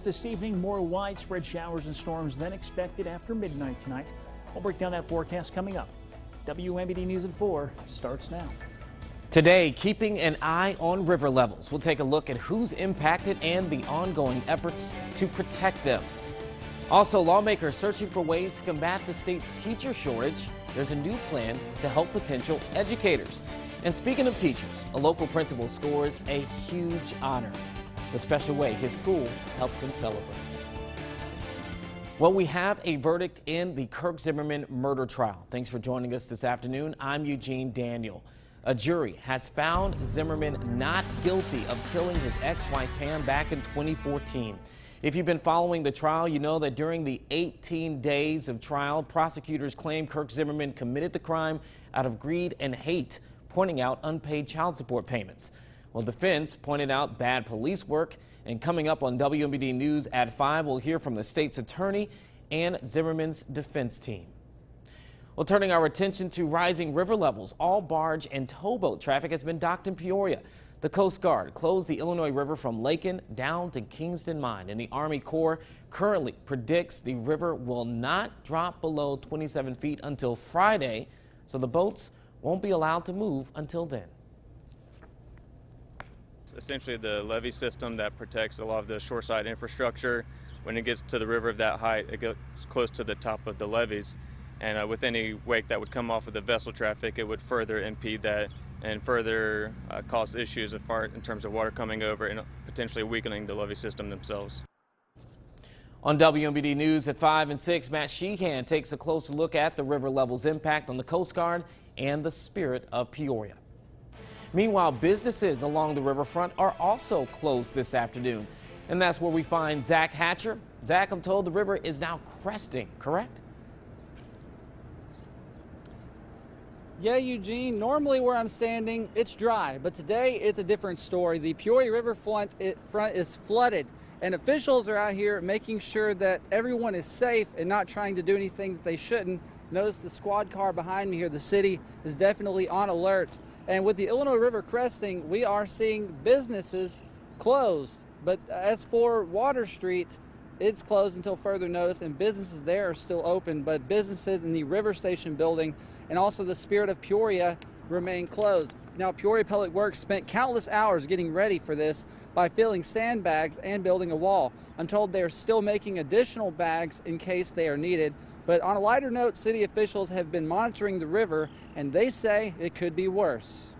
develops this evening. More widespread showers and storms than expected after midnight tonight. We'll break down that forecast coming up. Wmbd News at 4 starts now. Today, keeping an eye on river levels. We'll take a look at who's impacted and the ongoing efforts to protect them. Also, lawmakers searching for ways to combat the state's teacher shortage. There's a new plan to help potential educators. And speaking of teachers, a local principal scores a huge honor. The special way his school helped him celebrate. Well, we have a verdict in the Kirk Zimmerman murder trial. Thanks for joining us this afternoon. I'm Eugene Daniel. A jury has found Zimmerman not guilty of killing his ex-wife Pam back in 2014. If you've been following the trial, you know that during the 18 days of trial, prosecutors claim Kirk Zimmerman committed the crime out of greed and hate, pointing out unpaid child support payments. Well, defense pointed out bad police work, and coming up on Wmbd News at 5, we'll hear from the state's attorney and Zimmerman's defense team. Well, turning our attention to rising river levels, all barge and towboat traffic has been docked in Peoria. The Coast Guard closed the Illinois River from Lakin down to Kingston Mine, and the Army Corps currently predicts the river will not drop below 27 feet until Friday, so the boats won't be allowed to move until then. Essentially the levee system that protects a lot of the shoreside infrastructure. When it gets to the river of that height, it goes close to the top of the levees, and with any wake that would come off of the vessel traffic, it would further impede that and further cause issues in terms of water coming over and potentially weakening the levee system themselves. On Wmbd News at 5 and 6, Matt Sheehan takes a closer look at the river level's impact on the Coast Guard and the spirit of Peoria. Meanwhile, businesses along the riverfront are also closed this afternoon. And that's where we find Zach Hatcher. Zach, I'm told the river is now cresting, correct? Yeah, Eugene, normally where I'm standing, it's dry, but today it's a different story. The Peoria River front is flooded, and officials are out here making sure that everyone is safe and not trying to do anything that they shouldn't. Notice the squad car behind me here. The city is definitely on alert. And with the Illinois River cresting, we are seeing businesses closed. But as for Water Street, it's closed until further notice, and businesses there are still open, but businesses in the River Station building and also the Spirit of Peoria remain closed. Now, Peoria Public Works spent countless hours getting ready for this by filling sandbags and building a wall. I'm told they're still making additional bags in case they are needed. But on a lighter note, city officials have been monitoring the river, and they say it could be worse.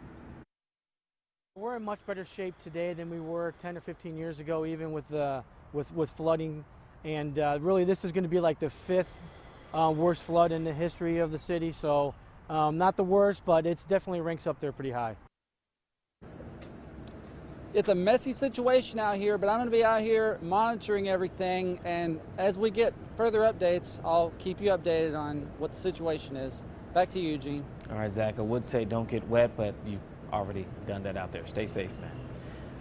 We're in much better shape today than we were 10 or 15 years ago, even with flooding. And really, this is going to be like the fifth worst flood in the history of the city. So not the worst, but it's definitely ranks up there pretty high. It's a messy situation out here, but I'm going to be out here monitoring everything. And as we get further updates, I'll keep you updated on what the situation is. Back to you, Eugene. All right, Zach, I would say don't get wet, but you've already done that out there. Stay safe, man.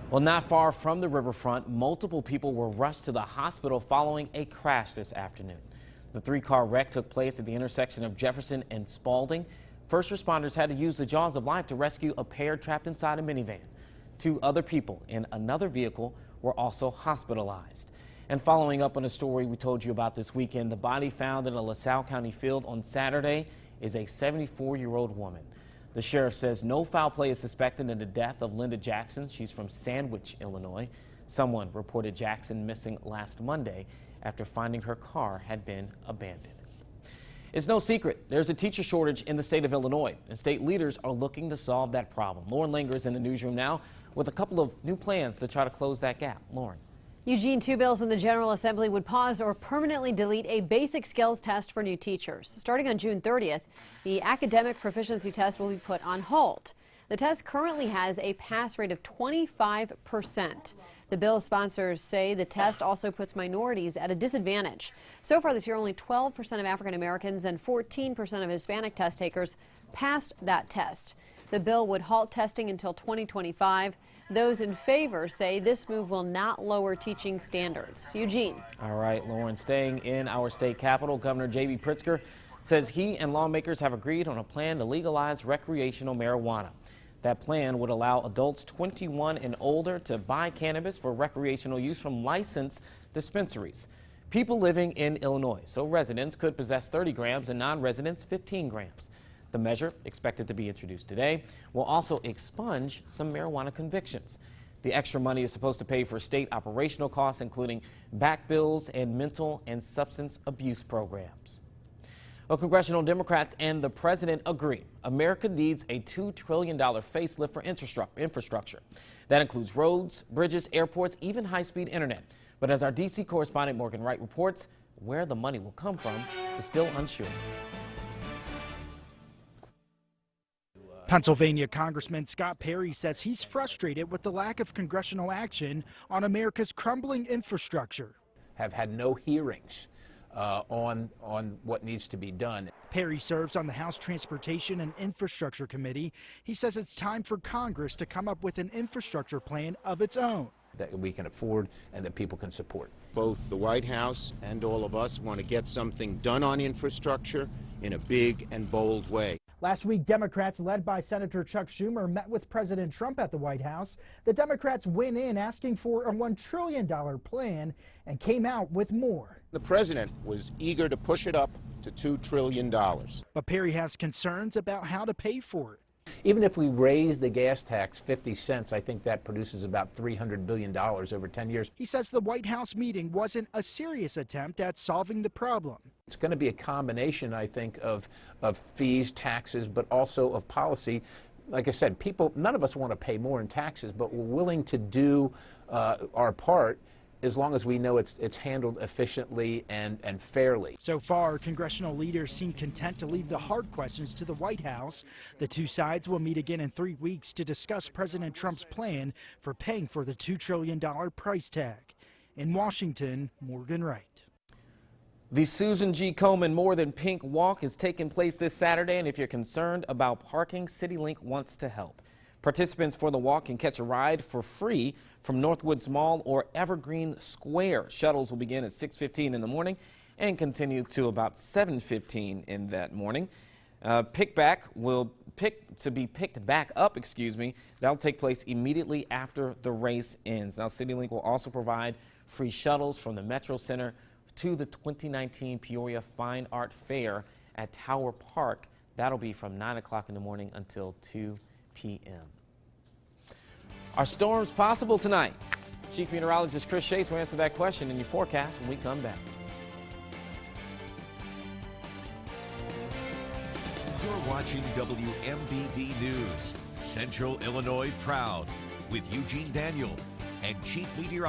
Well, not far from the riverfront, multiple people were rushed to the hospital following a crash this afternoon. The three-car wreck took place at the intersection of Jefferson and Spalding. First responders had to use the jaws of life to rescue a pair trapped inside a minivan. 2 other people in another vehicle were also hospitalized. And following up on a story we told you about this weekend, the body found in a LaSalle County field on Saturday is a 74-year-old woman. The sheriff says no foul play is suspected in the death of Linda Jackson. She's from Sandwich, Illinois. Someone reported Jackson missing last Monday after finding her car had been abandoned. It's no secret there's a teacher shortage in the state of Illinois, and state leaders are looking to solve that problem. Lauren Langer is in the newsroom now with a couple of new plans to try to close that gap. Lauren. Eugene, 2 bills in the General Assembly would pause or permanently delete a basic skills test for new teachers. Starting on June 30th, the academic proficiency test will be put on hold. The test currently has a pass rate of 25%. The bill's sponsors say the test also puts minorities at a disadvantage. So far this year, only 12% of African Americans and 14% of Hispanic test takers passed that test. The bill would halt testing until 2025. Those in favor say this move will not lower teaching standards. Eugene. All right, Lauren, staying in our state capital, Governor J.B. Pritzker says he and lawmakers have agreed on a plan to legalize recreational marijuana. That plan would allow adults 21 and older to buy cannabis for recreational use from licensed dispensaries. People living in Illinois, so residents could possess 30 grams and non-residents 15 grams. The measure, expected to be introduced today, will also expunge some marijuana convictions. The extra money is supposed to pay for state operational costs, including back bills and mental and substance abuse programs. Well, congressional Democrats and the president agree America needs a $2 trillion facelift for infrastructure. That includes roads, bridges, airports, even high-speed internet. But as our D.C. correspondent Morgan Wright reports, where the money will come from is still unsure. Pennsylvania Congressman Scott Perry says he's frustrated with the lack of congressional action on America's crumbling infrastructure. Have had no hearings on what needs to be done. Perry serves on the House Transportation and Infrastructure Committee. He says it's time for Congress to come up with an infrastructure plan of its own that we can afford and that people can support. Both the White House and all of us want to get something done on infrastructure in a big and bold way. Last week, Democrats led by Senator Chuck Schumer met with President Trump at the White House. The Democrats went in asking for a $1 trillion plan and came out with more. The president was eager to push it up to $2 trillion. But Perry has concerns about how to pay for it. Even if we raise the gas tax 50 cents, I think that produces about $300 billion over 10 years. He says the White House meeting wasn't a serious attempt at solving the problem. It's going to be a combination, I think, of fees, taxes, but also of policy. Like I said, none of us want to pay more in taxes, but we're willing to do our part as long as we know it's handled efficiently and fairly. So far, congressional leaders seem content to leave the hard questions to the White House. The two sides will meet again in 3 weeks to discuss President Trump's plan for paying for the $2 trillion price tag. In Washington, Morgan Wright. The Susan G. Komen More Than Pink Walk is taking place this Saturday, and if you're concerned about parking, CityLink wants to help. Participants for the walk can catch a ride for free from Northwoods Mall or Evergreen Square. Shuttles will begin at 6:15 in the morning and continue to about 7:15 in that morning. Picked back up, that'll take place immediately after the race ends. Now, CityLink will also provide free shuttles from the Metro Center to the 2019 Peoria Fine Art Fair at Tower Park. That'll be from 9 o'clock in the morning until 2 p.m. Are storms possible tonight? Chief Meteorologist Chris Chase will answer that question in your forecast when we come back. You're watching WMBD News, Central Illinois Proud, with Eugene Daniel and Chief Meteorologist